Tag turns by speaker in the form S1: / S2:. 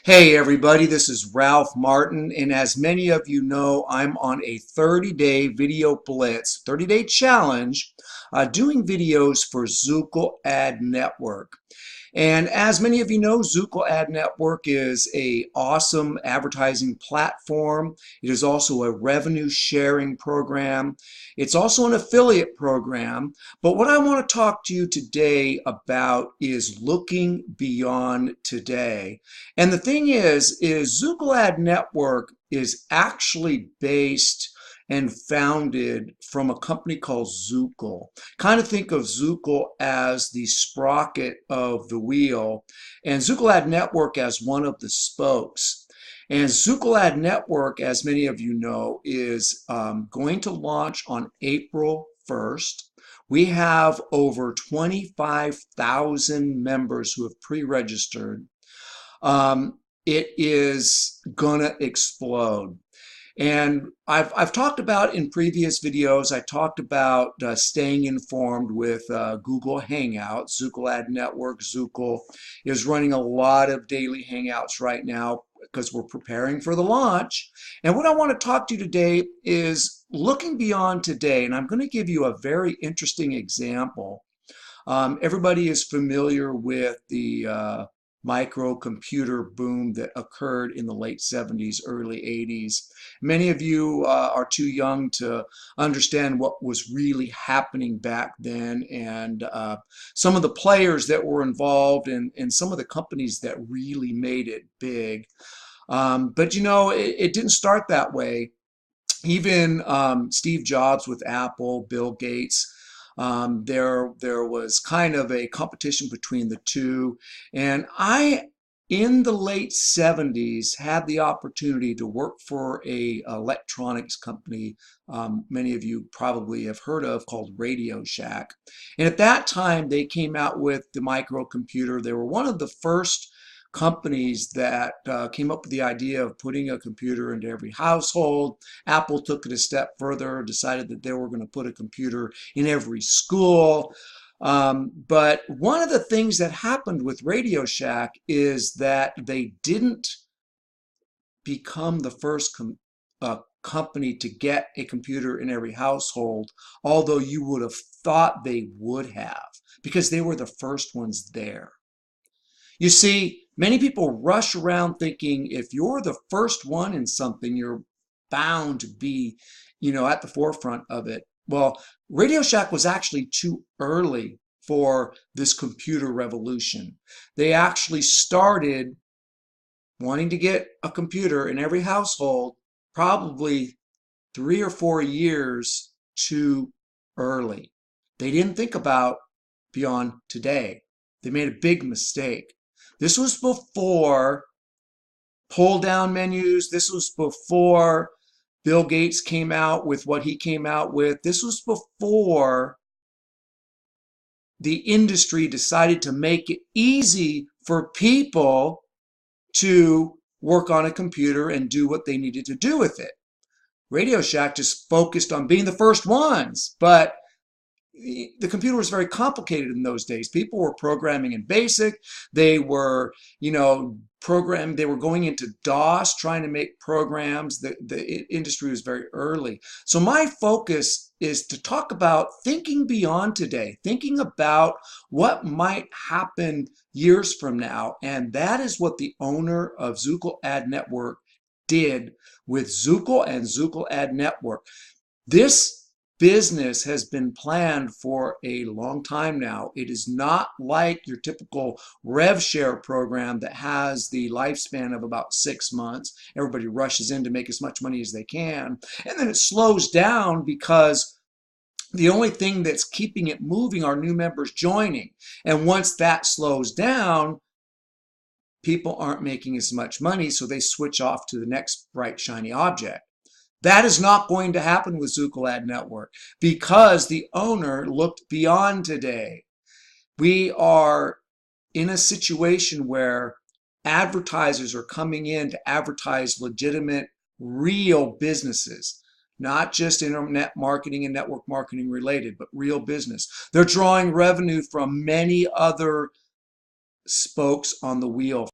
S1: Hey everybody, this is Ralph Martin, and as many of you know, I'm on a 30-day video blitz, 30-day challenge, doing videos for Zookle Ad Network. And as many of you know, Zookle Ad Network is a awesome advertising platform. It is also a revenue sharing program. It's also an affiliate program. But what I want to talk to you today about is looking beyond today. And the thing is Zookle Ad Network is actually based and founded from a company called Zookle. Kind of think of Zookle as the sprocket of the wheel and Zookle Ad Network as one of the spokes. And Zookle Ad Network, as many of you know, is going to launch on April 1st. We have over 25,000 members who have pre-registered. It is gonna explode. And I've talked about in previous videos, I talked about staying informed with Google Hangouts. Zookle Ad Network, Zookle is running a lot of daily Hangouts right now because we're preparing for the launch. And what I want to talk to you today is looking beyond today. And I'm going to give you a very interesting example. Everybody is familiar with the microcomputer boom that occurred in the late 70s, early 80s. Many of you are too young to understand what was really happening back then and some of the players that were involved and some of the companies that really made it big. But you know, it didn't start that way. Even Steve Jobs with Apple, Bill Gates, there was kind of a competition between the two. And in the late 70s, had the opportunity to work for a electronics company many of you probably have heard of called Radio Shack. And at that time, they came out with the microcomputer. They were one of the first companies that came up with the idea of putting a computer into every household. Apple took it a step further, decided that they were going to put a computer in every school. But one of the things that happened with Radio Shack is that they didn't become the first company to get a computer in every household, although you would have thought they would have, because they were the first ones there. You see, many people rush around thinking if you're the first one in something, you're bound to be, at the forefront of it. Well, Radio Shack was actually too early for this computer revolution. They actually started wanting to get a computer in every household probably 3 or 4 years too early. They didn't think about beyond today. They made a big mistake. This was before pull down menus. This was before Bill Gates came out with what he came out with. This was before the industry decided to make it easy for people to work on a computer and do what they needed to do with it. Radio Shack just focused on being the first ones, but the computer was very complicated in those days. People were programming in BASIC. They were, they were going into DOS, trying to make programs. The industry was very early. So my focus is to talk about thinking beyond today, thinking about what might happen years from now. And that is what the owner of Zookle Ad Network did with Zookle and Zookle Ad Network. This business has been planned for a long time now. It is not like your typical rev share program that has the lifespan of about 6 months. Everybody rushes in to make as much money as they can. And then it slows down because the only thing that's keeping it moving are new members joining. And once that slows down, people aren't making as much money, so they switch off to the next bright, shiny object. That is not going to happen with Zookle Ad Network because the owner looked beyond today. We are in a situation where advertisers are coming in to advertise legitimate, real businesses, not just internet marketing and network marketing related, but real business. They're drawing revenue from many other spokes on the wheel.